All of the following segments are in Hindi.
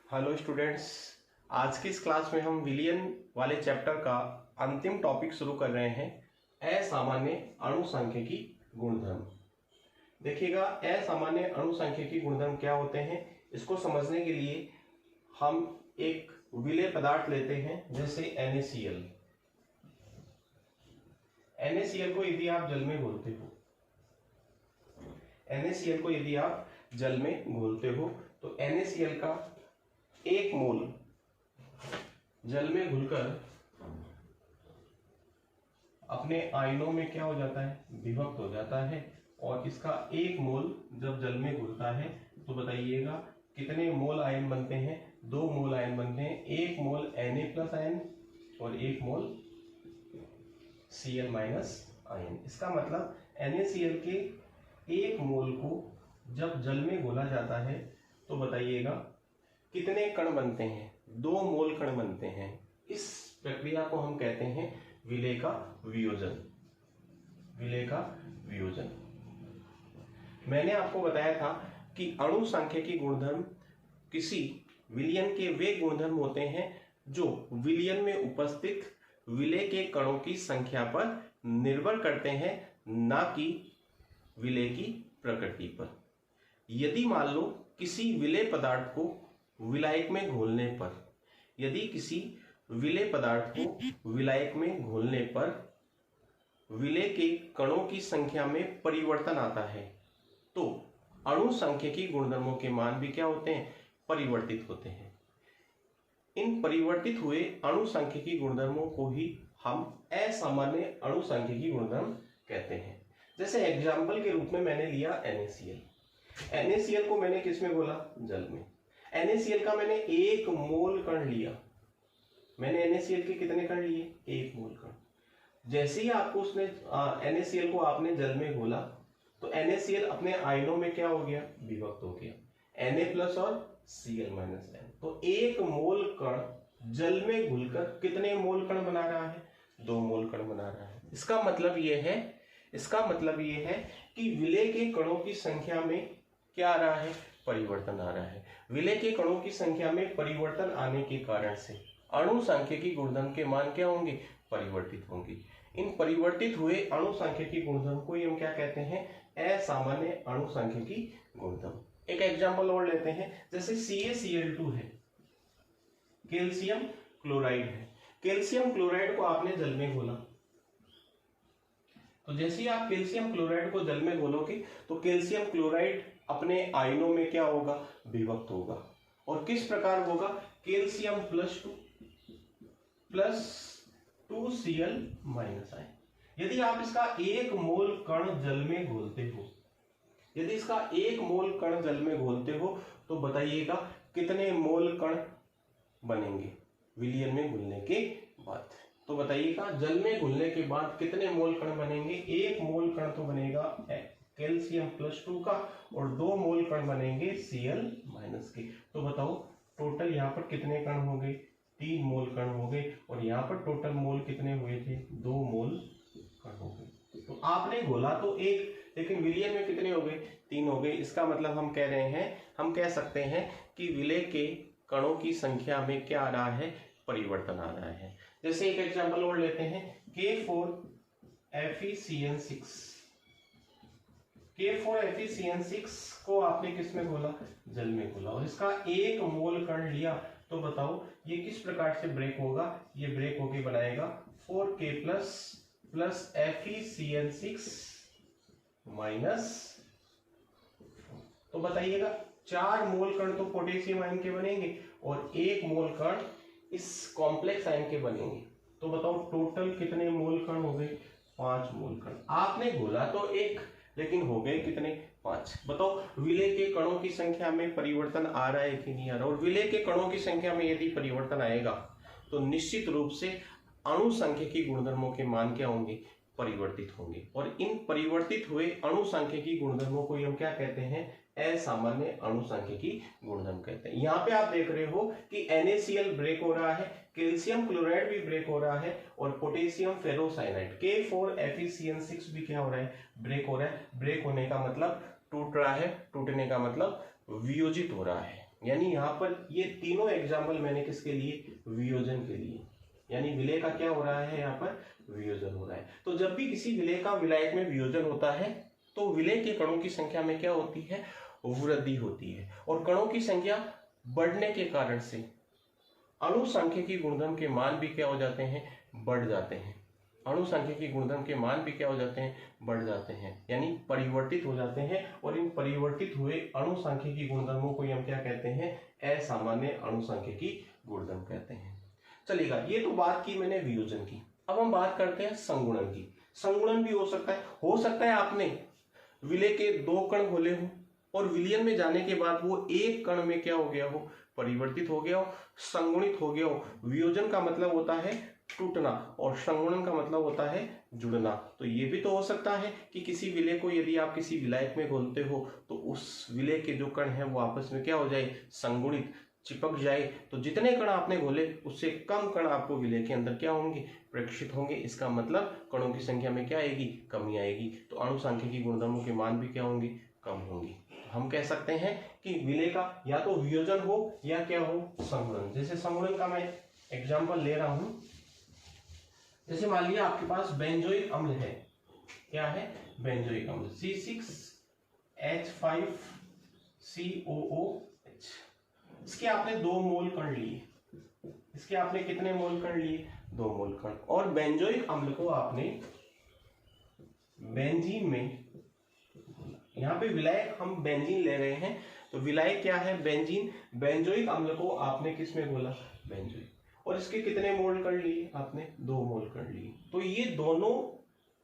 हेलो स्टूडेंट्स, आज की इस क्लास में हम विलियन वाले चैप्टर का अंतिम टॉपिक शुरू कर रहे हैं, असामान्य अणुसांख्यिकी गुणधर्म। देखिएगा, असामान्य अणुसांख्यिकी गुणधर्म क्या होते हैं, इसको समझने के लिए हम एक विलेय पदार्थ लेते हैं, जैसे NaCl। NaCl को यदि आप जल में घोलते हो, NaCl को यदि आप जल में घोलते हो तो NaCl का एक मोल जल में घुलकर अपने आयनों में क्या हो जाता है, विभक्त हो जाता है। और इसका एक मोल जब जल में घुलता है तो बताइएगा कितने मोल आयन बनते हैं। 2 मोल आयन बनते हैं, एक मोल Na+ आयन और एक मोल Cl- आयन। इसका मतलब NaCl के एक मोल को जब जल में घोला जाता है तो बताइएगा कितने कण बनते हैं, 2 मोल कण बनते हैं। इस प्रक्रिया को हम कहते हैं विलेय का वियोजन। विलेय का वियोजन। मैंने आपको बताया था कि अणुसांख्यिकी गुणधर्म किसी विलयन के वे गुणधर्म होते हैं जो विलयन में उपस्थित विलेय के कणों की संख्या पर निर्भर करते हैं, ना कि विलेय की प्रकृति पर। यदि मान लो किसी विलेय पदार्थ को विलायक में घोलने पर, यदि किसी विलेय पदार्थ को विलायक में घोलने पर विलेय के कणों की संख्या में परिवर्तन आता है तो अणुसांख्यिकी गुणधर्मों के मान भी क्या होते हैं, परिवर्तित होते हैं। इन परिवर्तित हुए अणुसांख्यिकी गुणधर्मों को ही हम असामान्य अणुसांख्यिकी गुणधर्म कहते हैं। जैसे एग्जाम्पल के रूप में मैंने लिया NaCl। NaCl को मैंने किस में घोला, जल में। NaCl का मैंने 1 मोल कण लिया। मैंने NaCl के कितने कण लिए, 1 मोल कण। जैसे ही आपको उसने NaCl को आपने जल में घोला तो NaCl अपने आयनों में क्या हो गया, विभक्त हो गया, Na+ और Cl-n। तो 1 मोल कण जल में घुलकर कितने मोल कण बना रहा है, 2 मोल कण बना रहा है। इसका मतलब ये है कि विलेय के कणों की संख्या में क्या आ रहा है, परिवर्तन आ रहा है। विलेय के कणों की संख्या में परिवर्तन आने के कारण से अणुसांख्यिकी गुणधर्म के मान क्या होंगे, परिवर्तित होंगे। इन परिवर्तित हुए अणुसांख्यिकी गुणधर्म को हम क्या कहते हैं, असामान्य अणुसांख्यिकी गुणधर्म। एक एग्जांपल और लेते हैं, जैसे CaCl2 है, कैल्शियम क्लोराइड है। कैल्शियम क्लोराइड को आपने जल में घोला, तो जैसे ही आप कैल्शियम क्लोराइड को जल में घोलोगे तो कैल्शियम क्लोराइड अपने आयनों में क्या होगा, विभक्त होगा। और किस प्रकार होगा, कैल्शियम +2 Cl- आयन। यदि आप इसका 1 मोल कण जल में घोलते हो, यदि इसका 1 मोल कण जल में घोलते हो तो बताइएगा कितने मोल कण बनेंगे विलयन में घुलने के बाद। तो बताइएगा जल में घुलने के बाद कितने मोल कण बनेंगे। 1 मोल कण तो बनेगा कैल्शियम +2 का और 2 मोल कण बनेंगे Cl- के। तो बताओ टोटल यहाँ पर कितने कण हो गए, 3 मोल कण हो गए। और यहाँ पर टोटल मोल कितने हुए थे, 2 मोल कण हो गए। तो आपने घोला तो 1, लेकिन विलयन में कितने हो गए, 3 हो गए। इसका मतलब हम कह रहे हैं, हम कह सकते हैं कि विलेय के कणों की संख्या में क्या आ रहा है, परिवर्तन आ रहा है। जैसे एक एग्जांपल और लेते हैं, K4FeCN6। K4FeCN6 को आपने किस में घोला, जल में घोला, और इसका 1 मोल कण लिया। तो बताओ ये किस प्रकार से ब्रेक होगा, ये ब्रेक होके बनाएगा 4K plus FeCN6 माइनस। तो बताइएगा 4 मोल कण तो पोटेशियम आयन के बनेंगे और 1 मोल कण इस कॉम्प्लेक्स आयन के बनेंगे। तो बताओ टोटल कितने मोल कण हो गए, 5 मोल कण। आपने घोला तो 1, लेकिन हो गए कितने, 5। बताओ विलेय के कणों की संख्या में परिवर्तन आ रहा है कि नहीं आ रहा। और विलेय के कणों की संख्या में यदि परिवर्तन आएगा तो निश्चित रूप से अणुसांख्यिकी गुणधर्मों के मान क्या होंगे, परिवर्तित होंगे। और इन परिवर्तित हुए अणुसांख्यिकी गुणधर्मों को हम क्या कहते हैं, असामान्य अणुसांख्यिकी गुणधर्म कहते हैं। यहाँ पे आप देख रहे हो कि NaCl ब्रेक हो रहा है, कैल्शियम क्लोराइड भी ब्रेक हो रहा है और पोटेशियम फेरोसाइनाइड K4FeCN6 भी क्या हो रहा है, ब्रेक हो रहा है। ब्रेक होने का मतलब टूट रहा है, टूटने का मतलब वियोजित हो रहा है। यानी यहाँ पर ये तीनों एग्जाम्पल मैंने किसके लिए, वियोजन के लिए, यानी विलय का क्या हो रहा है, यहाँ पर वियोजन हो रहा है। तो जब भी किसी विलय का विलायक में वियोजन होता है तो विलय के कणों की संख्या में क्या होती है, वृद्धि होती है, और कणों की संख्या बढ़ने के कारण से अणुसांख्यिकी गुणधर्म के मान भी क्या हो जाते हैं, बढ़ जाते हैं। अणुसांख्यिकी गुणधर्म के मान भी क्या हो जाते हैं, बढ़ जाते हैं, यानी परिवर्तित हो जाते हैं। और इन परिवर्तित हुए अणुसांख्यिकी गुणधर्मों को हम क्या कहते हैं, असामान्य अणुसांख्यिकी गुणधर्म कहते हैं। चलेगा, ये तो बात की मैंने वियोजन की। अब हम बात करते हैं संगुणन की। संगुणन भी हो सकता है आपने विलय के 2 कण घोले हो और विलयन में जाने के बाद वो एक कण में क्या हो गया हो, परिवर्तित हो गया हो, संगुणित हो गया हो। वियोजन का मतलब होता है टूटना और संगुणन का मतलब होता है जुड़ना। तो ये भी तो हो सकता है कि किसी विलय को यदि आप किसी विलायक में घोलते हो तो उस विलय के जो कण हैं वो आपस में क्या हो जाए, संगुणित, चिपक जाए। तो जितने कण आपने घोले उससे कम कण आपको विलय के अंदर क्या होंगे, प्रेक्षित होंगे। इसका मतलब कणों की संख्या में क्या आएगी, कमी आएगी। तो अणुसांख्यिकी गुणधर्मों के मान भी क्या होंगे, कम होंगे। हम कह सकते हैं कि विलय का या तो वियोजन हो या क्या हो, संगुणन। जैसे संगुणन का मैं एग्जांपल ले रहा हूं, जैसे मान लिया आपके पास बेंजोइक अम्ल है, क्या है, बेंजोइक अम्ल C6H5COOH। इसके आपने 2 मोल कण लिए, इसके आपने कितने मोल कण लिए, 2 मोल कण। और बेंजोइक अम्ल को आपने बेंजीन में, यहाँ पे विलायक हम बेंजीन ले रहे हैं तो विलायक क्या है, बेंजीन। बेंजोइक अम्ल को आपने किस में घोला, बेंजोइक। और इसके कितने मोल कर लिए आपने, 2 मोल कर लिए। तो ये दोनों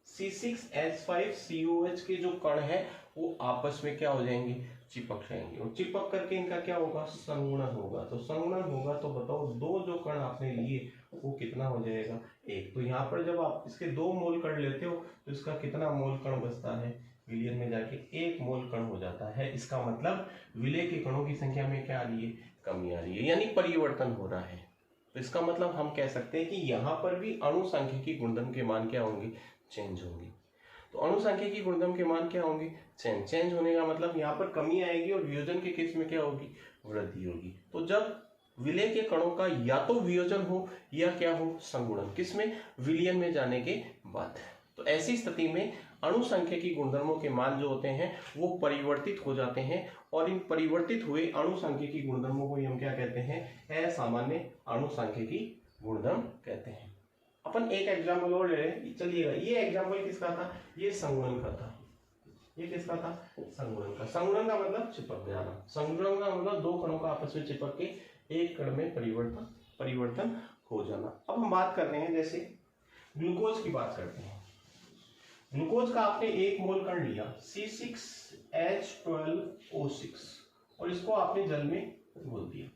C6H5COH के जो कण है वो आपस में क्या हो जाएंगे, चिपक जाएंगे। और चिपक करके इनका क्या होगा, संगुणन होगा। तो संगुणन होगा तो बताओ 2 जो कण आपने लिए वो कितना हो जाएगा, 1। तो यहाँ पर जब आप इसके 2 मोल कण लेते हो तो इसका कितना मोल कण बचता है, विलयन में जाके 1 मोल कण हो जाता है। इसका मतलब विलय के कणों की संख्या में क्या आ रही है, कमी आ रही है, यानी परिवर्तन हो रहा है। तो इसका मतलब हम कह सकते हैं कि यहाँ पर भी अणुसांख्यिकी गुणधर्म के मान क्या होंगे, चेंज होंगे। तो अणुसांख्यिकी गुणधर्म के मान क्या होंगे, चेंज होने का मतलब यहाँ पर कमी आएगी और वियोजन के केस में क्या होगी, वृद्धि होगी। तो जब विलय के कणों का या तो वियोजन हो या क्या हो, संगुणन, किसमें, विलयन में जाने के बाद। तो ऐसी स्थिति में अणुसांख्यिकी गुणधर्मों के मान जो होते हैं वो परिवर्तित हो जाते हैं। और इन परिवर्तित हुए अणुसांख्यिकी गुणधर्मों को हम क्या कहते हैं, असामान्य अणुसांख्यिकी गुणधर्म कहते हैं। अपन एक एग्जाम्पल और ले रहे हैं, चलिएगा। ये एग्जाम्पल किसका था, ये संगुणन का था। ये किसका था, संगुणन का। संगुणन का मतलब चिपक जाना, संगुणन का मतलब 2 कणों का आपस में चिपक के एक कण में परिवर्तन हो जाना। अब हम बात कर रहे हैं, जैसे ग्लूकोज की बात करते हैं। ग्लूकोज का आपने 1 मोल कण लिया C6H12O6 और इसको आपने जल में घोल दिया।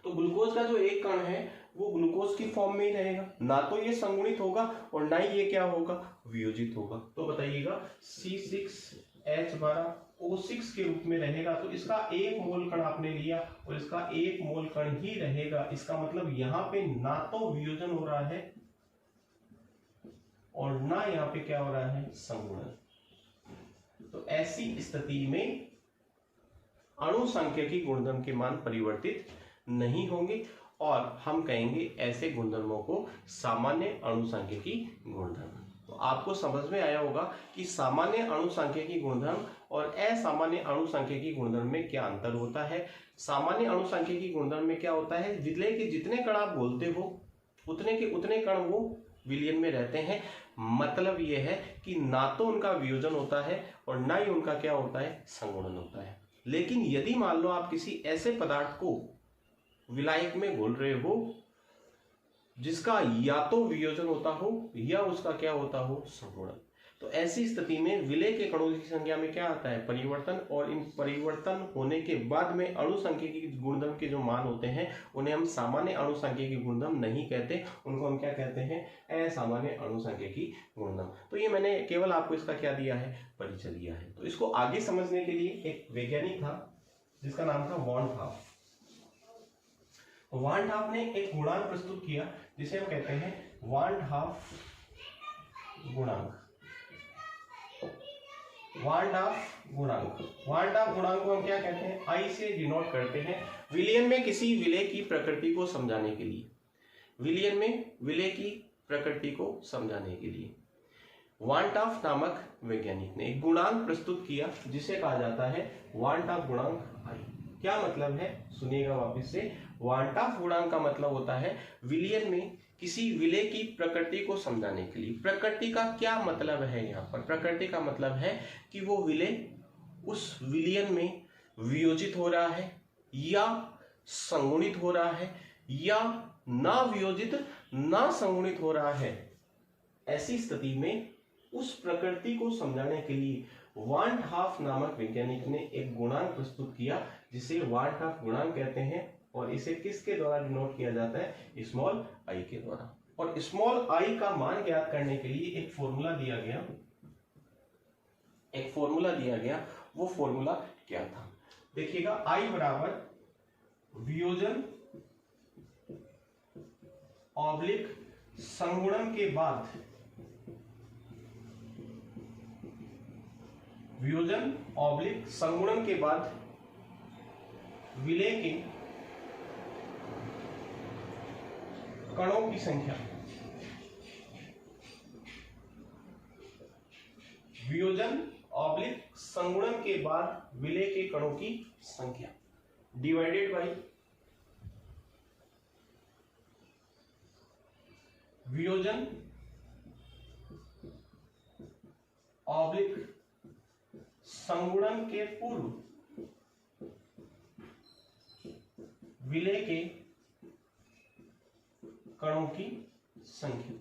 तो ग्लूकोज का जो 1 कण है वो ग्लूकोज की फॉर्म में ही रहेगा, ना तो ये संगुणित होगा और ना ही ये क्या होगा, वियोजित होगा। तो बताइएगा C6H12O6 के रूप में रहेगा। तो इसका 1 मोल कण आपने लिया और इसका 1 मोल कण ही रहेगा। इसका मतलब यहाँ पे ना तो वियोजन हो रहा है और ना यहाँ पे क्या हो रहा है, संगुणन। तो ऐसी स्थिति में अणुसांख्यिकी गुणधर्म के मान परिवर्तित नहीं होंगे और हम कहेंगे ऐसे गुणधर्मों को सामान्य अणुसांख्यिकी गुणधर्म। तो आपको समझ में आया होगा कि सामान्य अणुसांख्यिकी गुणधर्म और असामान्य अणुसांख्यिकी गुणधर्म में क्या अंतर होता है। सामान्य अणुसांख्यिकी गुणधर्म में क्या होता है, विलय के जितने कण आप बोलते हो उतने के उतने कण वो विलयन में रहते हैं। मतलब यह है कि ना तो उनका वियोजन होता है और ना ही उनका क्या होता है, संगुणन होता है। लेकिन यदि मान लो आप किसी ऐसे पदार्थ को विलायक में घोल रहे हो जिसका या तो वियोजन होता हो या उसका क्या होता हो, संगुणन, तो ऐसी स्थिति में विलय के कणों की संख्या में क्या आता है, परिवर्तन। और इन परिवर्तन होने के बाद में अणुसांख्यिकी गुणधर्म के जो मान होते हैं उन्हें हम सामान्य अणुसांख्यिकी गुणधर्म नहीं कहते, उनको हम क्या कहते हैं, असामान्य अणुसांख्यिकी गुणधर्म। तो ये मैंने केवल आपको इसका क्या दिया है, परिचय दिया है। तो इसको आगे समझने के लिए एक वैज्ञानिक था जिसका नाम था वॉन हाफ। वॉन हाफ ने एक गुणांक प्रस्तुत किया जिसे हम कहते हैं वॉन हाफ गुणांक। वान डॉफ गुणांक। वान डॉफ गुणांक को हम क्या कहते हैं, आई से डिनोट करते हैं। विलयन में किसी विलय की प्रकृति को समझाने के लिए, विलयन में विलय की प्रकृति को समझाने के लिए वान डॉफ नामक वैज्ञानिक ने एक गुणांक प्रस्तुत किया जिसे कहा जाता है वान डॉफ गुणांक आई। क्या मतलब है, सुनिएगा वापस से। वान डॉफ गुणांक का मतलब होता है विलयन में किसी विलय की प्रकृति को समझाने के लिए। प्रकृति का क्या मतलब है, यहाँ पर प्रकृति का मतलब है कि वो विलय उस विलयन में वियोजित हो रहा है या संगुणित हो रहा है या ना वियोजित ना संगुणित हो रहा है। ऐसी स्थिति में उस प्रकृति को समझाने के लिए वान डॉफ नामक वैज्ञानिक ने एक गुणांक प्रस्तुत किया जिसे वान डॉफ गुणांक कहते हैं और इसे किसके द्वारा डिनोट किया जाता है, स्मॉल आई के द्वारा। और स्मॉल आई का मान ज्ञात करने के लिए एक फॉर्मूला दिया गया, वो फॉर्मूला क्या था देखिएगा। आई बराबर वियोजन ऑब्लिक संगुणन के बाद, वियोजन ऑब्लिक संगुणन के बाद विलय के कणों की संख्या, वियोजन ऑब्लिक संगुणन के बाद विलय के कणों की संख्या डिवाइडेड बाई वियोजन ऑब्लिक संगुणन के पूर्व विलय के कणों की संख्या।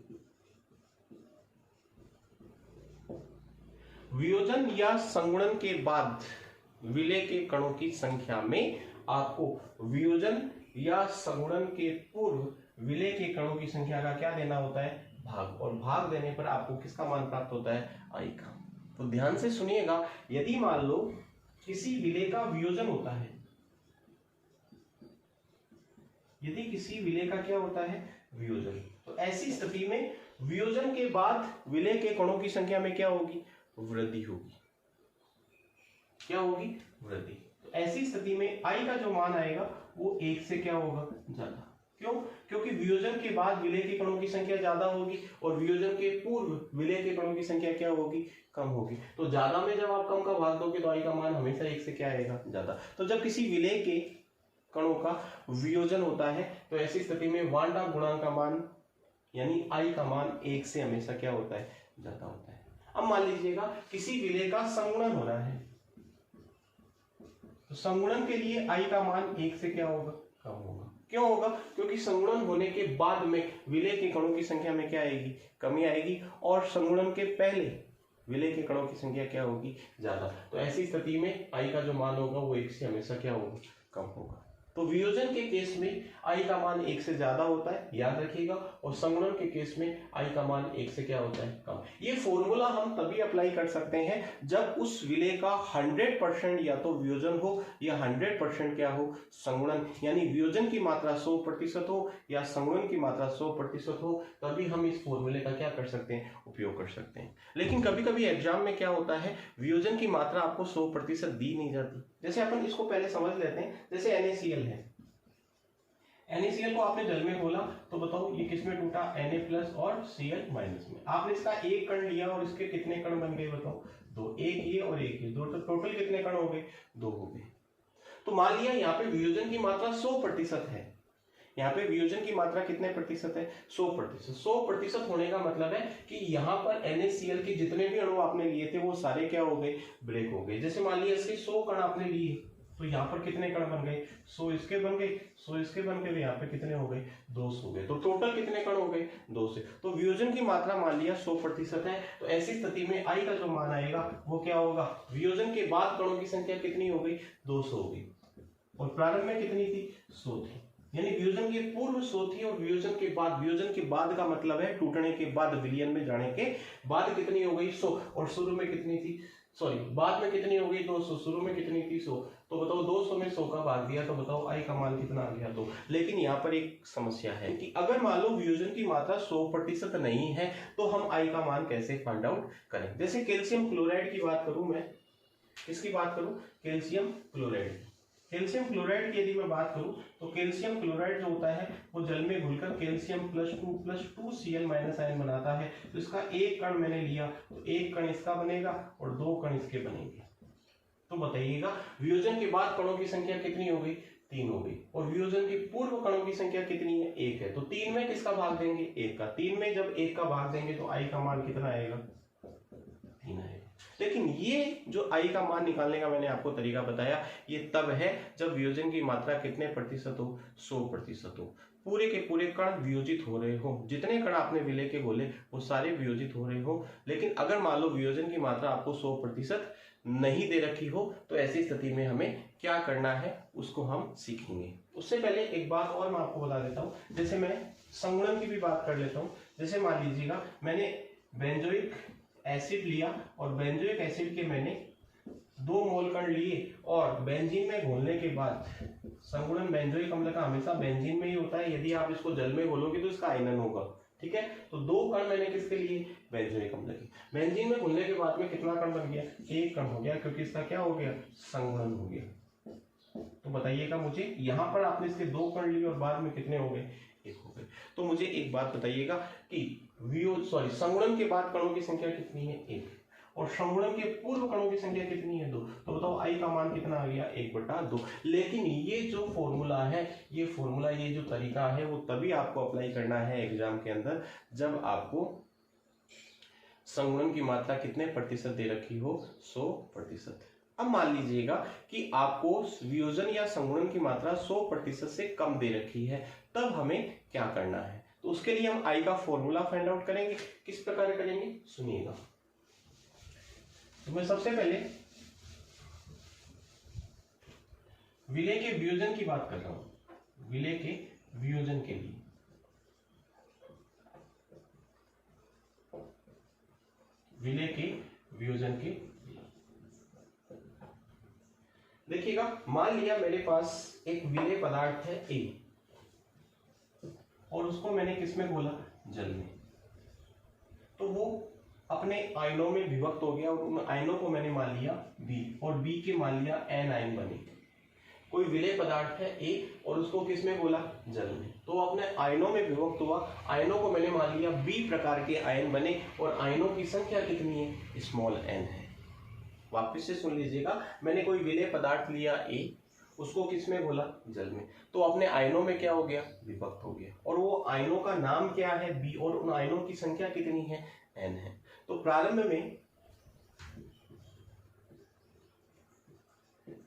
वियोजन या संगुणन के बाद विलय के कणों की संख्या में आपको वियोजन या संगुणन के पूर्व विलय के कणों की संख्या का क्या देना होता है, भाग। और भाग देने पर आपको किसका मान प्राप्त होता है, आई का। तो ध्यान से सुनिएगा, यदि मान लो किसी विलय का वियोजन होता है, यदि किसी विलय का क्या होता है, वियोजन, तो ऐसी स्थिति में वियोजन के बाद विलय के कणों की संख्या में क्या होगी, वृद्धि होगी। क्या होगी, वृद्धि। तो ऐसी स्थिति में आई का जो मान आएगा वो 1 से क्या होगा, ज्यादा। क्यों, क्योंकि वियोजन के बाद विलय के कणों की संख्या ज्यादा होगी और वियोजन के पूर्व विलय के कणों की संख्या क्या होगी, कम होगी। तो ज्यादा में जब आप कम का भाग दोगे तो आई का मान हमेशा 1 से क्या आएगा, ज्यादा। तो जब किसी विलय के कणों का वियोजन होता है तो ऐसी स्थिति में वान डॉफ गुणांक का मान यानी आई का मान 1 से हमेशा क्या होता है, ज्यादा होता है। अब मान लीजिएगा किसी विलय का संगुणन हो रहा है, तो संगुणन के लिए आई का मान 1 से क्या होगा, कम होगा। क्यों होगा, क्योंकि संगुणन होने के बाद में विलय के कणों की संख्या में क्या आएगी, कमी आएगी, और संगुणन के पहले विलय के कणों की संख्या क्या होगी, ज्यादा। तो ऐसी स्थिति में आई का जो मान होगा वो 1 से हमेशा क्या होगा, कम होगा। तो वियोजन के केस में आई का मान 1 से ज्यादा होता है, याद रखिएगा, और संगुणन के केस में आई का मान 1 से क्या होता है, कम। ये फॉर्मूला हम तभी अप्लाई कर सकते हैं जब उस विलय का 100% या तो वियोजन हो या 100% क्या हो, संगुणन। यानी वियोजन की मात्रा 100% हो या संगुणन की मात्रा 100% हो, तभी हम इस फॉर्मूले का क्या कर सकते हैं, उपयोग कर सकते हैं। लेकिन कभी कभी एग्जाम में क्या होता है, वियोजन की मात्रा आपको 100% दी नहीं जाती। जैसे अपन इसको पहले समझ लेते हैं, जैसे NaCl है, NaCl को आपने जल में घोला तो बताओ ये किसमें टूटा, Na+ और Cl- में। आपने इसका एक कण लिया और इसके कितने कण बन गए बताओ, 2, एक ये और एक ये, दो। तो टोटल कितने कण हो गए, 2 हो गए। तो मान लिया यहाँ पे वियोजन की मात्रा 100% है, यहाँ पे वियोजन की मात्रा कितने प्रतिशत है, 100%। 100% होने का मतलब है कि यहाँ पर NaCl के जितने भी अणु आपने लिए थे वो सारे क्या हो गए, ब्रेक हो गए। जैसे मान लिया इसके 100 कण आपने लिए तो यहाँ पर कितने कण बन गए, 100 इसके बन गए, 100 इसके बन गए, यहाँ पे कितने हो गए, 200 हो गए। तो टोटल कितने कण हो गए, 2 से। तो वियोजन की मात्रा मान लिया 100% है, तो ऐसी स्थिति में आई का जो मान आएगा वो क्या होगा, वियोजन के बाद कणों की संख्या कितनी हो गई, 200 हो गई, और प्रारंभ में कितनी थी, 100 थी। यानी वियोजन के पूर्व 100 थी और वियोजन के बाद का मतलब है टूटने के बाद, विलयन में जाने के बाद कितनी हो गई, 100, और शुरू में कितनी थी, सॉरी बाद में कितनी हो गई, 200, शुरू में कितनी थी, 100, तो बताओ 200 में 100 का भाग दिया तो बताओ आई का मान कितना आ गया 2। लेकिन यहाँ पर एक समस्या है कि अगर मान लो वियोजन की मात्रा 100% नहीं है तो हम आई का मान कैसे फाइंड आउट करें। जैसे कैल्शियम क्लोराइड की बात करूं, मैं किसकी बात करूं, कैल्शियम क्लोराइड। कैल्शियम क्लोराइड की यदि मैं बात करूं तो कैल्शियम क्लोराइड जो होता है वो जल में घुलकर कैल्शियम +2 Cl- आयन बनाता है। तो इसका एक कण मैंने लिया तो एक कण इसका बनेगा और 2 कण इसके बनेंगे। तो बताइएगा वियोजन के बाद कणों की संख्या कितनी हो गई, 3 हो गई। और वियोजन के पूर्व कणों की संख्या कितनी है, 1 है। तो 3 में किसका भाग देंगे, 1 का। 3 में जब 1 का भाग देंगे तो आई का मान कितना आएगा, 3 आएगा। लेकिन ये जो आई का मान निकालने का मैंने आपको तरीका बताया, ये तब है जब वियोजन की मात्रा कितने प्रतिशत हो, 100% हो। पूरे के पूरे कण वियोजित हो रहे हो, जितने कण आपने विलय के बोले वो सारे वियोजित हो रहे हो। लेकिन अगर मान लो वियोजन की मात्रा आपको 100% नहीं दे रखी हो तो ऐसी स्थिति में हमें क्या करना है उसको हम सीखेंगे। उससे पहले एक बात और मैं आपको बता देता हूं, जैसे मैं संगुणन की भी बात कर लेता हूं। जैसे मान लीजिएगा मैंने बेंजोइक एसिड लिया और बेंजोइक एसिड के मैंने 2 मोल कण लिए और बेंजीन में घोलने के बाद, संगुणन बेंजोइक अम्ल का हमेशा बेंजीन में ही होता है, यदि आप इसको जल में घोलोगे तो इसका आयनन होगा, ठीक है। तो 2 कण मैंने किसके लिए, बेंजोइक अम्ल के। बेंजीन में घुलने के बाद में कितना कण बन गया, 1 कण हो गया, क्योंकि इसका क्या हो गया, संगुणन हो गया। तो बताइएगा मुझे, यहां पर आपने इसके 2 कण लिए और बाद में कितने हो गए, 1 हो गए। तो मुझे एक बात बताइएगा कि संगुणन के बाद कणों की संख्या कितनी है, 1, और संगुणन के पूर्व कणों की संख्या कितनी है, 2। तो बताओ आई का मान कितना आ गया, 1/2। लेकिन ये जो फॉर्मूला है, ये फॉर्मूला, ये जो तरीका है वो तभी आपको अप्लाई करना है एग्जाम के अंदर जब आपको संगुणन की मात्रा कितने प्रतिशत दे रखी हो, 100%। अब मान लीजिएगा कि आपको वियोजन या संगुणन की मात्रा 100% से कम दे रखी है, तब हमें क्या करना है। तो उसके लिए हम आई का फॉर्मूला फाइंड आउट करेंगे। किस प्रकार करेंगे सुनिएगा। तो मैं सबसे पहले विलय के वियोजन की बात कर रहा हूं, विलय के वियोजन के लिए। विलय के वियोजन के देखिएगा, मान लिया मेरे पास एक विलय पदार्थ है A और उसको मैंने किसमें घोला, जल में। तो वो अपने आयनों में विभक्त हो गया और उन आयनों को मैंने मान लिया B और B के मान लिया N आयन बने। कोई विलय पदार्थ है A और उसको किसमें घोला, जल में। तो अपने आयनों में विभक्त हुआ, आयनों को मैंने मान लिया B प्रकार के आयन बने और आयनों की संख्या कितनी है, n है। वापस से सुन लीजिएगा, मैंने कोई विलय पदार्थ लिया A, उसको किसमें घोला, जल में। तो अपने आयनों में क्या हो गया, विभक्त हो गया, और वो आयनों का नाम क्या है, B, और उन आयनों की संख्या कितनी है, n है। तो प्रारंभ में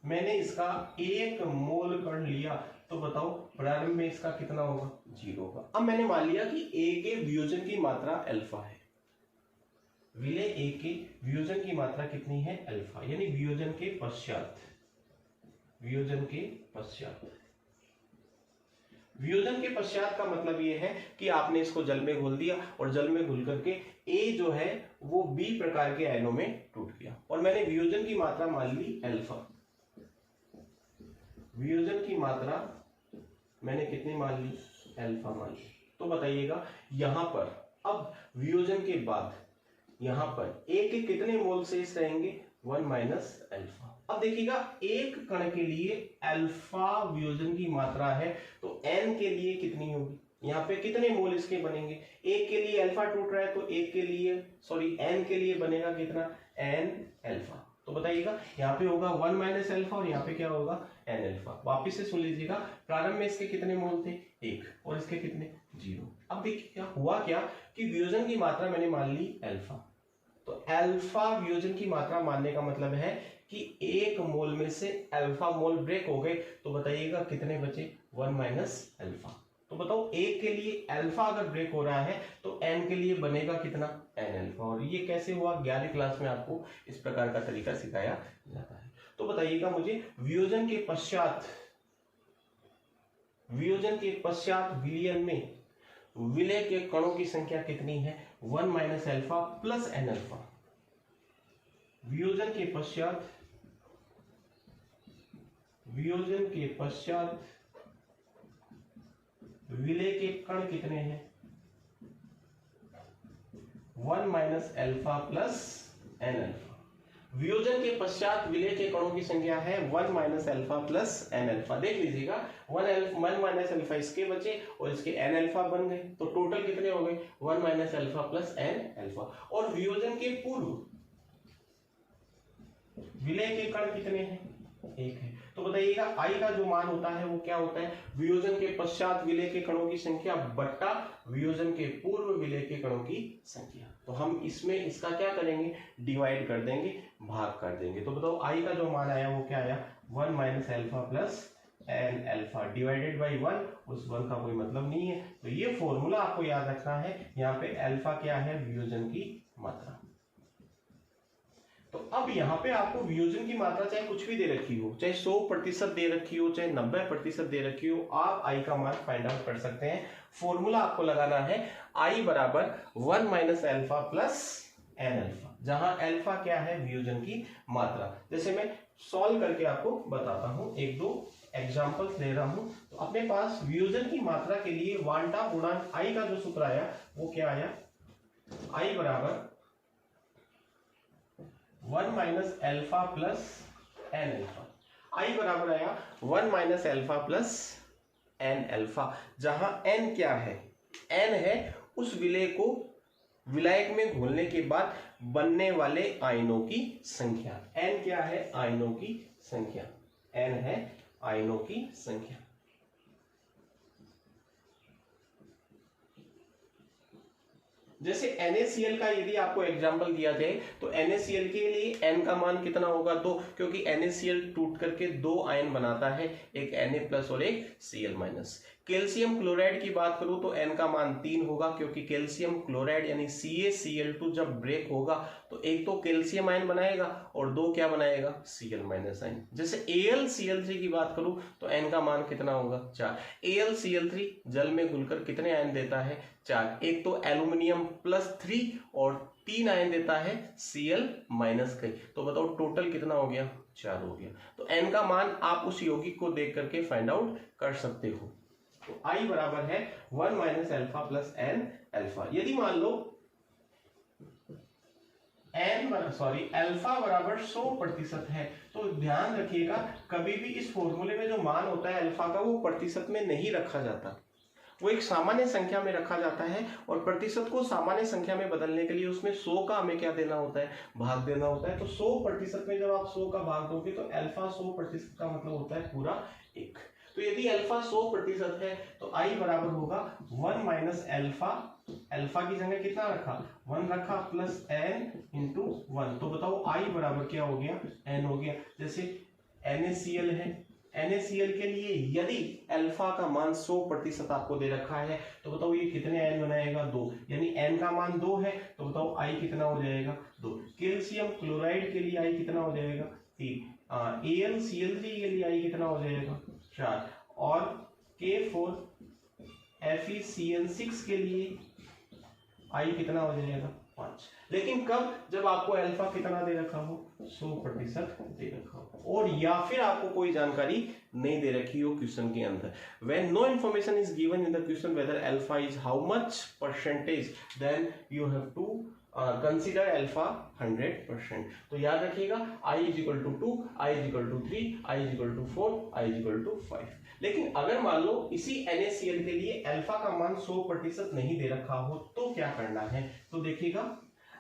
मैंने इसका 1 मोल कण लिया, तो बताओ प्रारंभ में इसका कितना होगा, 0 होगा। अब मैंने मान लिया कि A के वियोजन की मात्रा अल्फा है, विलय A के वियोजन की मात्रा कितनी है, अल्फा, यानी वियोजन के पश्चात, वियोजन के पश्चात। वियोजन के पश्चात का मतलब ये है कि आपने इसको जल में घोल दिया और जल में घुल करके A जो है वो B प्रकार के आयनों में टूट गया और मैंने वियोजन की मात्रा मान ली अल्फा। वियोजन की मात्रा मैंने कितनी मान ली, अल्फा मान ली। तो बताइएगा यहां पर अब वियोजन के बाद यहां पर A के कितने मोल शेष रहेंगे, 1 माइनस अल्फा। अब देखिएगा एक कण के लिए अल्फा वियोजन की मात्रा है तो n के लिए कितनी होगी, यहाँ पे कितने मोल इसके बनेंगे। एक के लिए अल्फा टूट रहा है तो एक के लिए n के लिए बनेगा कितना, n अल्फा। तो बताइएगा यहाँ पे होगा 1 माइनस अल्फा और यहाँ पे क्या होगा, n अल्फा। वापिस से सुन लीजिएगा, प्रारंभ में इसके कितने मोल थे, 1, और इसके कितने, 0। अब देखिए हुआ क्या कि वियोजन की मात्रा मैंने मान ली अल्फा, तो अल्फा वियोजन की मात्रा मानने का मतलब है कि 1 मोल में से अल्फा मोल ब्रेक हो गए। तो बताइएगा कितने बचे, 1 माइनस अल्फा। तो बताओ एक के लिए अल्फा अगर ब्रेक हो रहा है तो n के लिए बनेगा कितना, n अल्फा। और ये कैसे हुआ, 11वीं क्लास में आपको इस प्रकार का तरीका सिखाया जाता है। तो बताइएगा मुझे वियोजन के पश्चात, वियोजन के पश्चात विलयन में विलय के कणों की संख्या कितनी है, 1 minus alpha plus n alpha. वियोजन के पश्चात वियोजन के पश्चात विलय के कण कितने हैं? 1 minus alpha plus n alpha. वियोजन के पश्चात विलय के कणों की संख्या है 1 minus alpha plus n alpha. देख लीजिएगा 1 माइनस अल्फा इसके बचे और इसके एन अल्फा बन गए, तो टोटल कितने हो गए? 1 minus alpha plus n alpha. और वियोजन के पूर्व विलय के कण कितने हैं? 1 है। तो बताइएगा आई का जो मान होता है वो क्या होता है? वियोजन के पश्चात विलय के कणों की संख्या बट्टा वियोजन के पूर्व विलय के कणों की संख्या। तो हम इसमें इसका क्या करेंगे? डिवाइड कर देंगे, भाग कर देंगे। तो बताओ आई का जो मान आया वो क्या आया? 1 minus alpha plus n alpha divided by 1। उस 1 का कोई मतलब नहीं है, तो ये फॉर्मूला आपको याद रखना है। यहाँ पे अल्फा क्या है? वियोजन की मात्रा। तो अब यहाँ पे आपको वियोजन की मात्रा चाहे कुछ भी दे रखी हो, चाहे 100% दे रखी हो, चाहे 90% दे रखी हो, आप आई का मान फाइंड आउट कर सकते हैं। फॉर्मूला आपको लगाना है आई बराबर 1 minus alpha plus n alpha, जहां अल्फा क्या है? वियोजन की मात्रा। जैसे मैं सॉल्व करके आपको बताता हूं, 1-2 एग्जाम्पल्स ले रहा हूं। तो अपने पास वियोजन की मात्रा के लिए वांटा गुणांक आई का जो सूत्र आया वो क्या आया? आई बराबर 1 minus alpha plus n alpha. I बराबर आया 1 minus alpha plus n alpha, जहां एन क्या है? एन है उस विलय को विलायक में घोलने के बाद बनने वाले आयनों की संख्या। एन क्या है? आयनों की संख्या। एन है आयनों की संख्या। जैसे NaCl का यदि आपको एग्जांपल दिया जाए तो NaCl के लिए n का मान कितना होगा? 2, क्योंकि NaCl टूट करके 2 आयन बनाता है, एक Na+ और एक Cl-। कैल्शियम क्लोराइड की बात करूं तो n का मान 3 होगा, क्योंकि कैल्शियम क्लोराइड यानी CaCl2 जब ब्रेक होगा तो एक तो कैल्शियम आयन बनाएगा और 2 क्या बनाएगा? Cl- ion. जैसे AlCl3 की बात करूं तो n का मान कितना होगा? 4। AlCl3 जल में घुलकर कितने आयन देता है? 4। एक तो एल्यूमिनियम +3 और 3 आयन देता है Cl- तो बताओ टोटल कितना हो गया? 4 हो गया। तो n का मान आप उस यौगिक को देख करके फाइंड आउट कर सकते हो। तो I बराबर है 1 minus alpha plus n alpha. यदि मान लो अल्फा बराबर 100% है, तो ध्यान रखिएगा कभी भी इस फॉर्मूले में जो मान होता है अल्फा का वो प्रतिशत में नहीं रखा जाता, वो एक सामान्य संख्या में रखा जाता है। और प्रतिशत को सामान्य संख्या में बदलने के लिए उसमें 100 का हमें क्या देना होता है? भाग देना होता है। तो 100% में जब आप 100 का भाग दोगे तो अल्फा 100% का मतलब होता है पूरा 1। तो यदि अल्फा 100% है तो आई बराबर होगा 1 माइनस अल्फा, अल्फा की जगह कितना रखा? 1 रखा, प्लस एन इंटू 1। तो बताओ आई बराबर क्या हो गया? एन हो गया। जैसे NaCl है, NaCl के लिए यदि अल्फा का मान 100% आपको दे रखा है तो बताओ ये कितने आयन बनाएगा? 2। यानी n का मान 2 है, तो बताओ आई कितना हो जाएगा? 2। कैल्शियम क्लोराइड के लिए आई कितना हो जाएगा? 3। AlCl3 के लिए आई कितना हो जाएगा? 4। और K4FeCl6 के लिए आई कितना हो जाएगा? 5। लेकिन कब? जब आपको अल्फा कितना दे रखा हो? 100% दे रखा हो, और या फिर आपको कोई जानकारी नहीं दे रखी हो क्वेश्चन के अंदर। When no information is given in the question whether alpha is how much percentage, then you have to consider alpha 100%। तो याद रखिएगा I = 2, I = 3, I = 4, I = 5। लेकिन अगर मान लो इसी NaCl के लिए अल्फा का मान 100% नहीं दे रखा हो तो क्या करना है? तो देखिएगा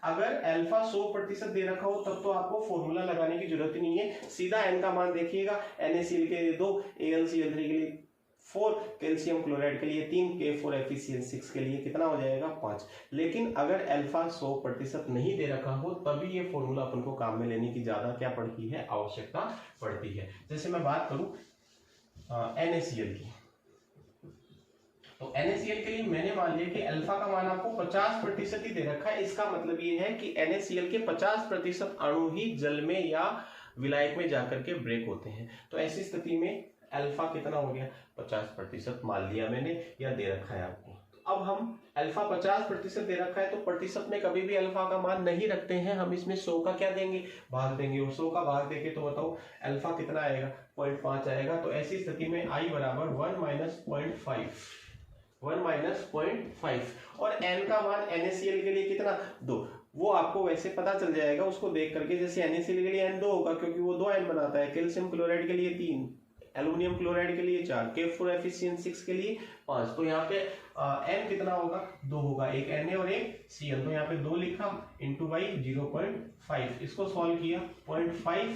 अगर अल्फा 100% दे रखा हो तब तो आपको फॉर्मूला लगाने की जरूरत ही नहीं है, सीधा n का मान देखिएगा। NaCl के लिए 2, AlCl3 के लिए 4, कैल्शियम क्लोराइड के लिए 3, K4FeCl6 के लिए कितना हो जाएगा? 5। लेकिन अगर अल्फा 100% नहीं दे रखा हो तभी ये फॉर्मूला अपन को काम में लेने की ज्यादा क्या पड़ती है? आवश्यकता पड़ती है। जैसे मैं बात करूं NaCl की, तो NaCl के लिए मैंने मान लिया कि अल्फा का मान आपको 50% ही दे रखा है। इसका मतलब ये है कि NaCl के 50% अणु ही जल में या विलायक में जाकर के ब्रेक होते हैं। तो ऐसी स्थिति में अल्फा कितना हो गया? 50% मान लिया मैंने, या दे रखा है आपको। तो अब हम अल्फा 50% दे रखा है तो प्रतिशत में कभी भी अल्फा का मान नहीं रखते हैं, हम इसमें 100 का क्या देंगे, भाग देंगे। और 100 का भाग देंगे तो बताओ अल्फा कितना आएगा, 0.5 आएगा। तो ऐसी स्थिति में आई बराबर 1 - 0.5, 1 - 0.5। और n का मान NaCl के लिए कितना, 2। वो आपको वैसे पता चल जाएगा उसको देख करके, जैसे NaCl के लिए n 2 होगा क्योंकि वो 2 n बनाता है, कैल्शियम क्लोराइड के लिए 3, एल्युमिनियम क्लोराइड के लिए 4, K4FeCN6 के लिए 5। तो यहाँ पे n कितना होगा, 2 होगा, एक Na और एक Cl। तो यहाँ पे 2 लिखा इंटू बाई 0.5, इसको सॉल्व किया, 0.5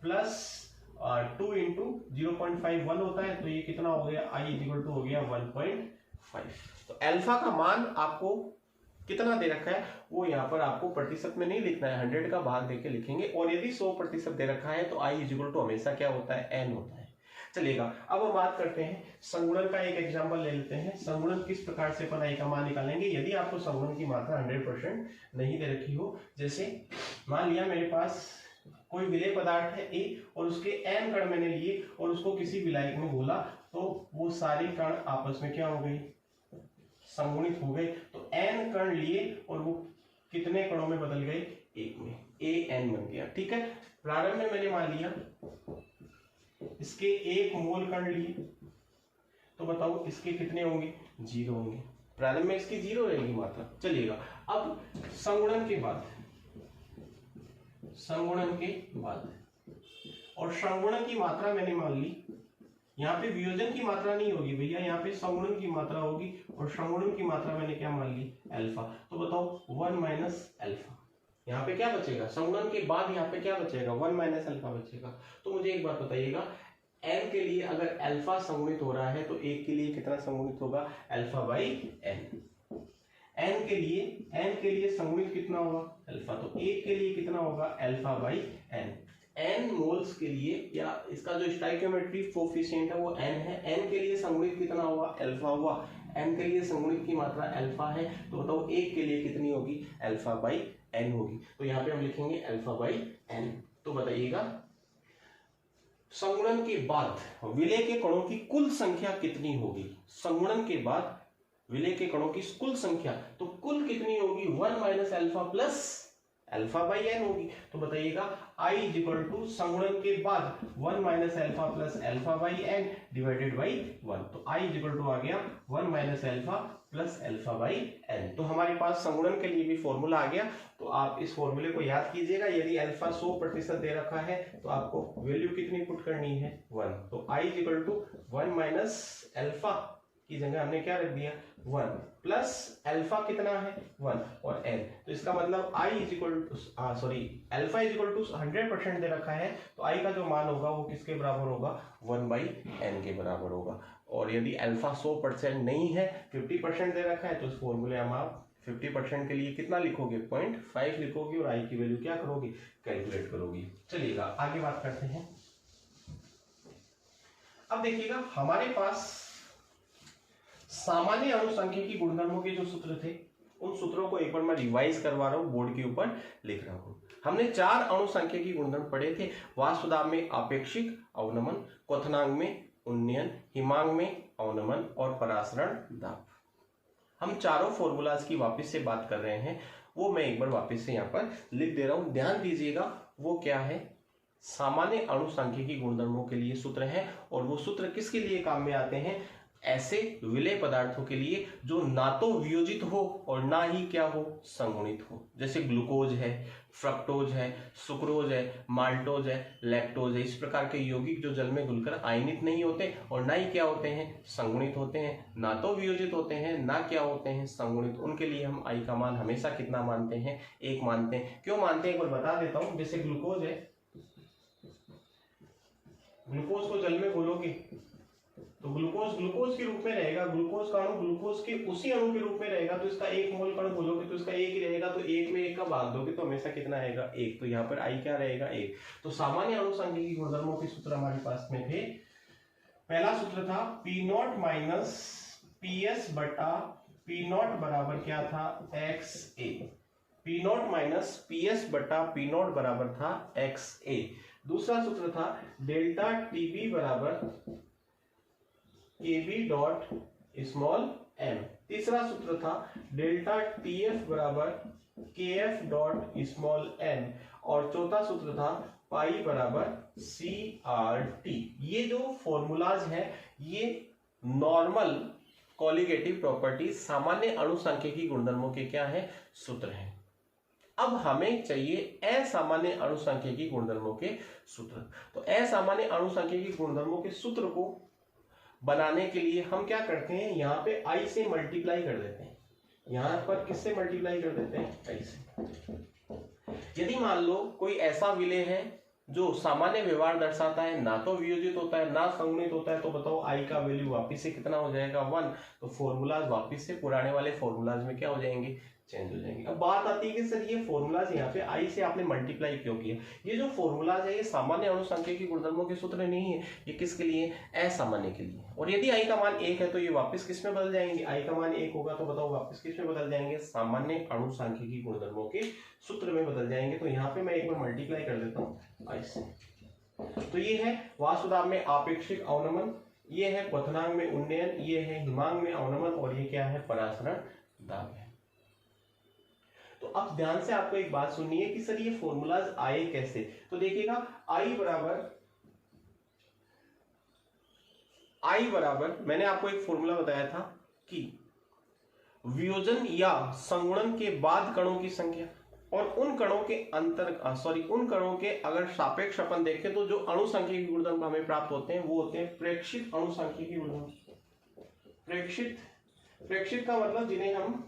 प्लस 2 इंटू 0.5 1 होता है, तो ये कितना हो गया, I इक्वल टू हो गया 1.5। तो अल्फा का मान आपको कितना दे रखा है वो यहाँ पर आपको प्रतिशत में नहीं लिखना है, 100 का भाग देके लिखेंगे। और यदि 100% दे रखा है तो I इक्वल टू हमेशा क्या होता है, n होता है। चलिएगा, अब हम बात करते हैं संगुणन का। एक एग्जांपल ले लेते हैं, संगुणन किस प्रकार से अपन I का मान निकालेंगे यदि आपको संगुणन की मात्रा 100% नहीं दे रखी हो। जैसे मान लिया मेरे पास कोई विलेय पदार्थ है A और उसके n कण मैंने लिए और उसको किसी विलायक में घोला, तो वो सारे कण आपस में क्या हो गई, संगुणित हो गए। तो n कण लिए और वो कितने कणों में बदल गए, एक में, AN बन गया। ठीक है, प्रारंभ में मैंने मान लिया इसके 1 मोल कण लिए, तो बताओ इसके कितने होंगे, 0 होंगे। प्रारंभ में इसकी 0 रहेगी मात्रा। चलिएगा, अब संगुणन के बाद, और संगुणन की मात्रा मैंने मान ली, यहाँ पे वियोजन की मात्रा नहीं होगी भैया, यहाँ पे संगुणन की मात्रा होगी। और संगुणन की मात्रा मैंने क्या मान ली, अल्फा। तो बताओ 1 माइनस अल्फा, यहाँ पे क्या बचेगा, संगुणन के बाद यहाँ पे क्या बचेगा, 1 माइनस अल्फा बचेगा। तो मुझे एक बात बताइएगा, n के लिए अगर अल्फा संगुणित हो रहा है तो 1 के लिए कितना संगुणित होगा, अल्फा बाई n। n के लिए संगुणित कितना होगा, अल्फा। तो 1 के लिए कितना होगा, alpha by n। n moles के लिए, या इसका जो स्टोइकियोमेट्री कोएफिशिएंट है वो n है, n के लिए संगुणित कितना हुआ, अल्फा हुआ। n के लिए संगुणित की मात्रा अल्फा है, तो बताओ 1 के लिए कितनी होगी, अल्फा बाई n होगी। तो यहाँ पे हम लिखेंगे अल्फा बाई n। तो बताइएगा संगुणन के बाद विलेय के कणों की कुल संख्या कितनी होगी, संगुणन के बाद विलेय के कणों की कुल संख्या, तो कुल कितनी होगी, 1 minus alpha plus alpha by n होगी। तो बताइएगा I इक्वल टू संगुणन के बाद 1 minus alpha plus alpha by n divided by 1। तो I इक्वल टू आ गया 1 minus alpha plus alpha by n। तो हमारे पास संगुणन के लिए भी फॉर्मूला आ गया। तो आप इस फॉर्मूले को याद कीजिएगा, यदि अल्फा 100% दे रखा है तो आपको वैल्यू कितनी पुट करनी है, 1। तो I equal to 1 minus alpha की जगह हमने क्या रख दिया, 1 प्लस अल्फा कितना है, 1 और n। तो इसका मतलब I is equal to alpha is equal to 100% दे रखा है, तो I का जो मान होगा वो किसके बराबर होगा, 1/n के बराबर होगा। और यदि अल्फा 100% नहीं है, 50% दे रखा है, तो इस फॉर्मूले में आप 50% के लिए कितना लिखोगे, 0.5 लिखोगे और I की वैल्यू क्या करोगे, कैलकुलेट करोगे। चलिएगा आगे बात करते हैं। अब देखिएगा हमारे पास सामान्य अनुसंख्यिकी गुणधर्मों के जो सूत्र थे, उन सूत्रों को एक बार मैं रिवाइज करवा रहा हूं, बोर्ड के ऊपर लिख रहा हूं। हमने 4 अनुसंख्यिकी गुणधर्म पढ़े थे, वाष्पदाब में आपेक्षिक अवनमन, क्वथनांग में उन्नयन, हिमांग में अवनमन और परासरण दाब। हम चारों फॉर्मूलाज की वापस से बात कर रहे हैं, वो मैं एक बार वापस से यहाँ पर लिख दे रहा हूं, ध्यान दीजिएगा। वो क्या है, सामान्य अनुसंख्यिकी गुणधर्मों के लिए सूत्र है, और वो सूत्र किसके लिए काम में आते हैं, ऐसे विलेय पदार्थों के लिए जो ना तो वियोजित हो और ना ही क्या हो, संगुणित हो। जैसे ग्लूकोज है, फ्रक्टोज है, सुक्रोज है, माल्टोज है, लैक्टोज है। इस प्रकार के यौगिक जो जल में घुलकर आयनित नहीं होते और ना ही क्या होते हैं, संगुणित होते हैं, ना तो वियोजित होते हैं, ना क्या होते हैं, संगुणित। उनके लिए हम I का मान हमेशा कितना मानते हैं, 1 मानते हैं। क्यों मानते हैं एक बार बता देता हूं। जैसे ग्लूकोज है, ग्लूकोज को जल में घोलोगे तो ग्लूकोज के रूप में रहेगा, ग्लूकोज का अणु ग्लूकोज के उसी अणु के रूप में रहेगा। तो इसका 1 मोल कण बोलोगे तो इसका 1 ही रहेगा, तो 1 में 1 का भाग दोगे तो हमेशा कितना आएगा, 1। तो यहाँ पर I क्या रहेगा, 1। तो सामान्य अनुसंख्यिकी गुणधर्मों के सूत्र हमारे पास में थे। पहला सूत्र था P0 माइनस PS बटा P0 बराबर क्या था, XA। P0 माइनस PS बटा P0 बराबर था XA। दूसरा सूत्र था डेल्टा TB बराबर KB डॉट स्मॉल m। तीसरा सूत्र था डेल्टा TF बराबर KF डॉट स्मॉल n, और चौथा सूत्र था पाई बराबर CRT। ये जो फॉर्मूलाज है ये नॉर्मल कॉलिगेटिव प्रॉपर्टी सामान्य अणुसांख्यिकी गुणधर्मों के क्या है, सूत्र हैं। अब हमें चाहिए असामान्य अणुसांख्यिकी गुणधर्मों के सूत्र। तो असामान्य अणुसांख्यिकी गुणधर्मों के सूत्र को बनाने के लिए हम क्या करते हैं, यहाँ पे I से मल्टीप्लाई कर देते हैं। यहाँ पर किससे मल्टीप्लाई कर देते हैं, I से। यदि मान लो कोई ऐसा विलेय है जो सामान्य व्यवहार दर्शाता है, ना तो वियोजित होता है ना संगुणित होता है, तो बताओ I का वैल्यू वापिस से कितना हो जाएगा, 1। तो फॉर्मूलाज वापिस से पुराने वाले फॉर्मूलाज में क्या हो जाएंगे, चेंज हो जाएंगे। अब बात आती है कि सर ये फॉर्मूलाज यहाँ पे I से आपने मल्टीप्लाई क्यों किया। ये जो फॉर्मूलाज है ये सामान्य अणुसांख्यिकी गुणधर्मों के सूत्र नहीं है, ये किसके लिए, असामान्य के लिए। और यदि I का मान 1 है तो ये वापस किस में बदल जाएंगे, I का मान 1 होगा तो बताओ वापस किस में बदल जाएंगे, सामान्य अणुसांख्यिकी गुणधर्मों के सूत्र में बदल जाएंगे। तो यहाँ पे मैं एक बार मल्टीप्लाई कर देता हूँ I से। तो ये है वाष्पदाब में आपेक्षिक अवनमन, ये है क्वथनांक में उन्नयन, ये है हिमांक में अवनमन, और ये क्या है, परासरण दाब है। तो अब ध्यान से आपको एक बात सुननी है कि सर ये फॉर्मूलाज आए कैसे। तो देखिएगा I बराबर मैंने आपको एक फॉर्मूला बताया था कि वियोजन या संगुणन के बाद कणों की संख्या और उन कणों के उन कणों के अगर सापेक्ष अपन देखें तो जो अणुसांख्यिकी गुणधर्म हमें प्राप्त होते हैं वो होते हैं प्रेक्षित अणुसांख्यिकी गुणधर्म। प्रेक्षित का मतलब जिन्हें हम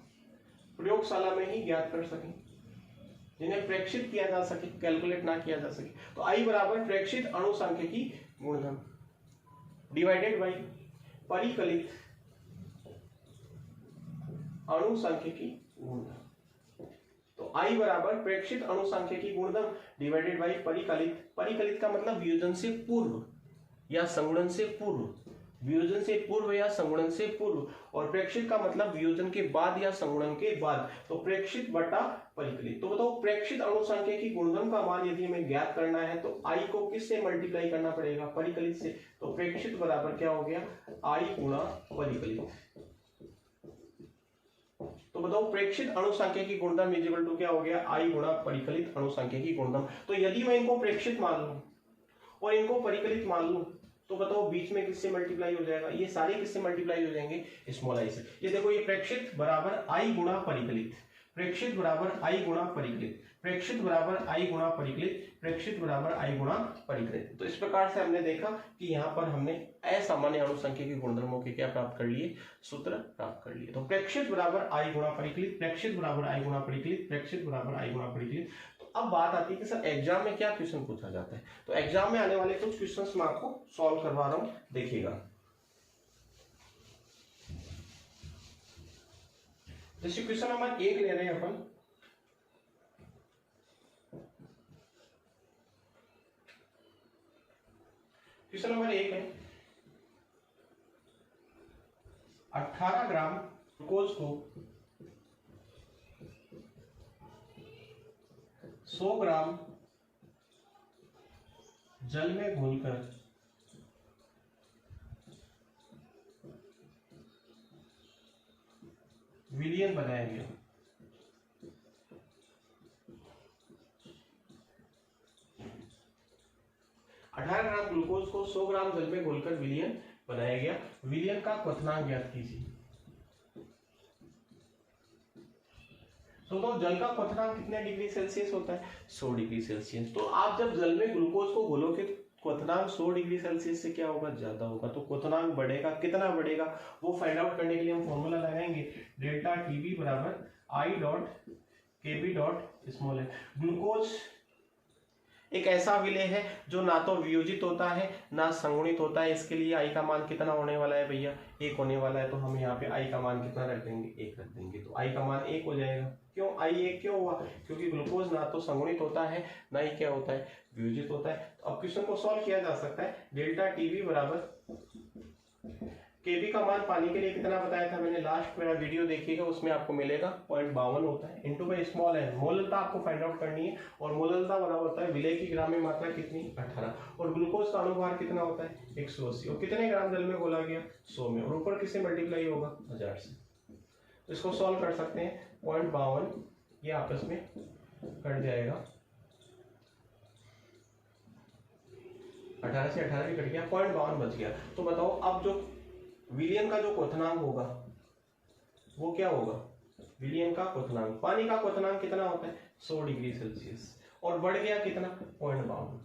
प्रयोगशाला में ही ज्ञात कर सकें, जिन्हें प्रेक्षित किया जा सके, कैलकुलेट ना किया जा सके। तो I बराबर प्रेक्षित अणुसांख्यिकी गुणधर्म डिवाइडेड बाई परिकलित अणुसांख्यिकी गुणधर्म। तो I बराबर प्रेक्षित अणुसांख्यिकी गुणधर्म डिवाइडेड बाई परिकलित का मतलब वियोजन से पूर्व या संगुणन से पूर्व, वियोजन से पूर्व या संगुणन से पूर्व, और प्रेक्षित का मतलब वियोजन के बाद या संगुणन के बाद। तो प्रेक्षित बटा परिकलित। तो बताओ प्रेक्षित अणुसांख्यिकी गुणधर्म का मान यदि हमें ज्ञात करना है तो I को किससे मल्टीप्लाई करना पड़ेगा, परिकलित से। तो प्रेक्षित बराबर क्या हो गया, I गुणा परिकलित। तो बताओ प्रेक्षित अणुसांख्यिकी गुणधर्म इज इक्वल टू क्या हो गया, I गुणा परिकलित अणुसांख्यिकी गुणधर्म। तो यदि मैं इनको प्रेक्षित मान लूं और इनको परिकलित मान लूं तो बताओ बीच में किससे मल्टीप्लाई हो जाएगा, ये सारे किससे मल्टीप्लाई हो जाएंगे, स्मॉल I से। ये देखो ये प्रेक्षित बराबर I गुणा परिकलित, प्रेक्षित बराबर I गुणा परिकलित, प्रेक्षित बराबर I गुणा परिकलित, प्रेक्षित बराबर I गुणा परिकलित। तो इस प्रकार से हमने देखा कि यहाँ पर हमने असामान्य अणुसांख्यिकी गुणधर्मों के क्या प्राप्त कर लिए, सूत्र प्राप्त कर लिए। तो प्रेक्षित बराबर I गुणा परिकलित, प्रेक्षित बराबर I गुणा परिकलित, प्रेक्षित बराबर I गुणा परिकलित। अब बात आती है कि सर एग्जाम में क्या क्वेश्चन पूछा जाता है। तो एग्जाम में आने वाले कुछ क्वेश्चंस मैं आपको सॉल्व करवा रहा हूं, देखिएगा। जैसे क्वेश्चन नंबर 1 ले रहे हैं अपन। क्वेश्चन नंबर 1 है 18 ग्राम ग्लूकोज को 100 ग्राम जल में घोलकर विलयन बनाया गया। अठारह ग्राम ग्लूकोज को 100 ग्राम जल में घोलकर विलयन बनाया गया। विलयन का क्वथनांक ज्ञात कीजिए। तो जल का क्वथनांक कितने डिग्री सेल्सियस होता है, 100 डिग्री सेल्सियस। तो आप जब जल में ग्लूकोज को घोलोगे क्वथनांक 100 डिग्री सेल्सियस से क्या होगा, ज्यादा होगा। तो क्वथनांक बढ़ेगा, कितना बढ़ेगा वो फाइंड आउट करने के लिए हम फॉर्मूला लगाएंगे, डेल्टा टीबी बराबर I dot KB dot small है। ग्लूकोज एक ऐसा विलेय है जो ना तो वियोजित होता है ना संगुणित होता है। इसके लिए आई का मान कितना होने वाला है भैया, 1 होने वाला है। तो हम यहाँ पे आई का मान कितना रख देंगे, 1 रख देंगे। तो आई का मान 1 हो जाएगा। क्यों आई 1 क्यों हुआ, क्योंकि ग्लूकोज ना तो संगुणित होता है ना ही क्या होता है, वियोजित होता है। तो अब क्वेश्चन को सॉल्व किया जा सकता है। डेल्टा टीबी बराबर Kb का मान पानी के लिए कितना बताया था मैंने, लास्ट मेरा वीडियो देखिएगा, उसमें आपको मिलेगा 0.52 होता है, इनटू बाई स्मॉल है, मोललता आपको फाइंड आउट करनी है, और मोललता बराबर होता है विलय की ग्राम में मात्रा कितनी 18, और ग्लूकोज का अणुभार कितना होता है 180, और कितने ग्राम जल में घोला गया 100 में, और ऊपर किससे मल्टीप्लाई होगा 1000 से। तो इसको सॉल्व कर सकते हैं, 0.52 ये आपस में कट जाएगा, 18 से 18 भी कट गया, 0.52 बच गया। तो बताओ अब जो विलयन का जो क्वथनांक होगा वो क्या होगा, विलयन का क्वथनांक, पानी का क्वथनांक कितना होता है 100 डिग्री सेल्सियस, और बढ़ गया कितना 0.52।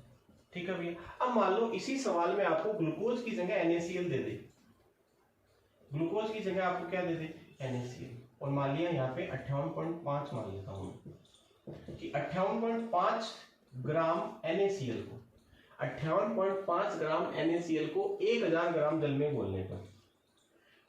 ठीक है भैया। अब मान लो इसी सवाल में आपको ग्लूकोज की जगह NaCl दे दे, ग्लूकोज की जगह आपको क्या दे दे NaCl, और मान लिया यहाँ पे 58.5 मान लेता हूँ कि 58.5 ग्राम NaCl को, 58.5 ग्राम NaCl को 1000 ग्राम जल में घोलने पर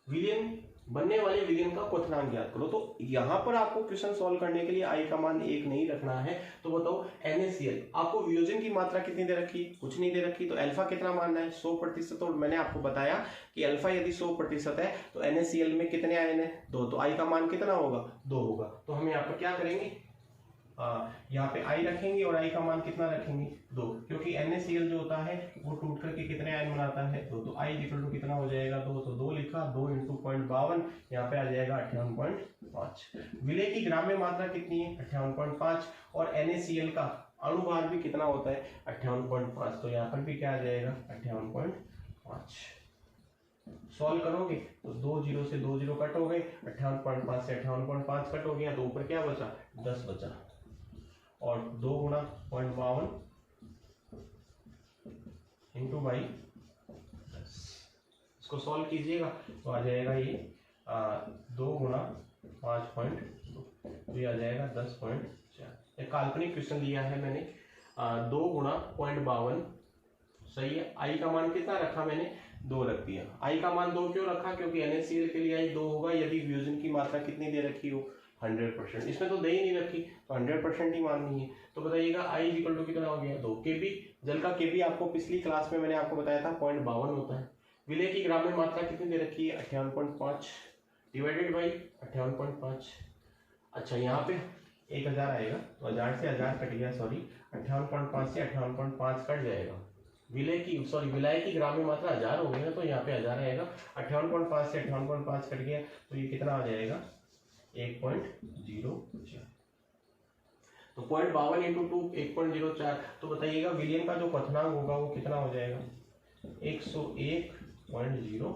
विलयन बनने वाले विलयन का क्वथनांक ज्ञात करो। तो यहाँ पर आपको क्वेश्चन सॉल्व करने के लिए आई का मान 1 नहीं रखना है। तो बताओ NaCl आपको वियोजन की मात्रा कितनी दे रखी है, कुछ नहीं दे रखी, तो अल्फा कितना मानना है 100%। और मैंने आपको बताया कि अल्फा यदि 100% है तो NaCl में कितने आयन है 2, तो आई का मान कितना होगा 2 होगा। तो हम यहाँ पर क्या करेंगे, यहाँ पे आई रखेंगे और आई का मान कितना रखेंगे 2, क्योंकि NaCl जो होता है वो टूट करके कितने आयन बनाता है 2, तो आई इक्वल टू कितना हो जाएगा 2, तो 2 लिखा, 2 इंटू 0.52 यहाँ पे आ जाएगा 58.5। विलय की ग्राम में मात्रा कितनी है 58.5, और NaCl का अणुभार भी कितना होता है 58.5, तो यहाँ पर भी क्या आ जाएगा 58.5। सॉल्व करोगे तो 2 0 से 2 0 कट हो गए, 58.5 से 58.5 कट हो गया, तो ऊपर क्या बचा 10 बचा, और 2 गुणा 0.52 इंटू बाई 10, इसको सॉल्व कीजिएगा तो आ जाएगा ये 2 गुणा 5.2, तो ये आ जाएगा 10.4। एक काल्पनिक क्वेश्चन दिया है मैंने, 2 गुणा 0.52 सही है। आई का मान कितना रखा मैंने 2 रख दिया। आई का मान 2 क्यों रखा, क्योंकि NaCl के लिए आई 2 होगा यदि वियोजन की मात्रा कितनी दे रखी हो 100%, इसमें तो दे ही नहीं रखी तो 100% ही माननी है। तो बताइएगा आई इक्वल टू कितना हो गया 2। Kb जल का Kb आपको पिछली क्लास में मैंने आपको बताया था 0.52 होता है। विलय की ग्राम में मात्रा कितनी दे रखी है 58.5 डिवाइडेड बाई 58.5। अच्छा यहाँ पे 1000 आएगा, तो 1000 से 1000 कट गया, सॉरी 58.5 से 58.5 कट जाएगा। विलय की ग्राम में मात्रा 1000 हो गया, तो यहाँ पे 1000 आएगा, 58.5 से 58.5 कट गया, तो ये कितना आ जाएगा 1.04। तो 0.52 इंटू 2 1.04। तो बताइएगा विलयन का जो क्वथनांक होगा वो कितना हो जाएगा 101.04।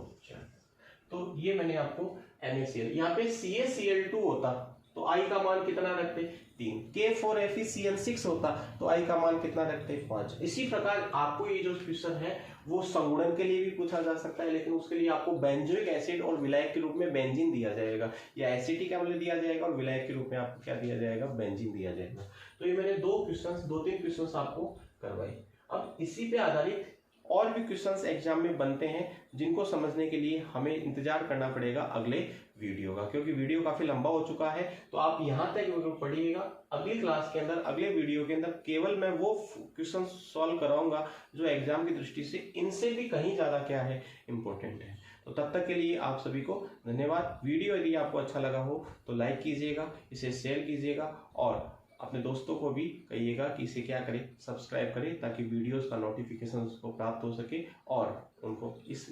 तो ये मैंने आपको NaCl, यहाँ पे CaCl2 होता तो आई का मान कितना रखते 3, K4FeCl6 होता तो आई का मान कितना रखते 5। इसी प्रकार आपको ये जो क्वेश्चन है वो संगुणन के लिए भी पूछा जा सकता है, लेकिन उसके लिए आपको बेंजोइक एसिड और विलायक के रूप में बेंजीन दिया जाएगा, या एसिटिक अम्ल दिया जाएगा और विलायक के रूप में आपको क्या दिया जाएगा बेंजीन दिया जाएगा। तो ये मैंने 2-3 क्वेश्चन आपको करवाए। अब इसी पे आधारित और भी क्वेश्चंस एग्जाम में बनते हैं, जिनको समझने के लिए हमें इंतजार करना पड़ेगा अगले वीडियो का, क्योंकि वीडियो काफी लंबा हो चुका है। तो आप यहाँ तक पढ़िएगा, अगली क्लास के अंदर अगले वीडियो के अंदर केवल मैं वो क्वेश्चन सॉल्व कराऊंगा जो एग्जाम की दृष्टि से इनसे भी कहीं ज्यादा क्या है इंपॉर्टेंट है। तो तब तक के लिए आप सभी को धन्यवाद। वीडियो यदि आपको अच्छा लगा हो तो लाइक कीजिएगा, इसे शेयर कीजिएगा, और अपने दोस्तों को भी कहिएगा कि इसे क्या करें सब्सक्राइब करें, ताकि वीडियोस का नोटिफिकेशन उसको प्राप्त हो सके और उनको इस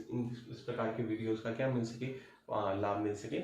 प्रकार के वीडियोस का क्या मिल सके, लाभ मिल सके।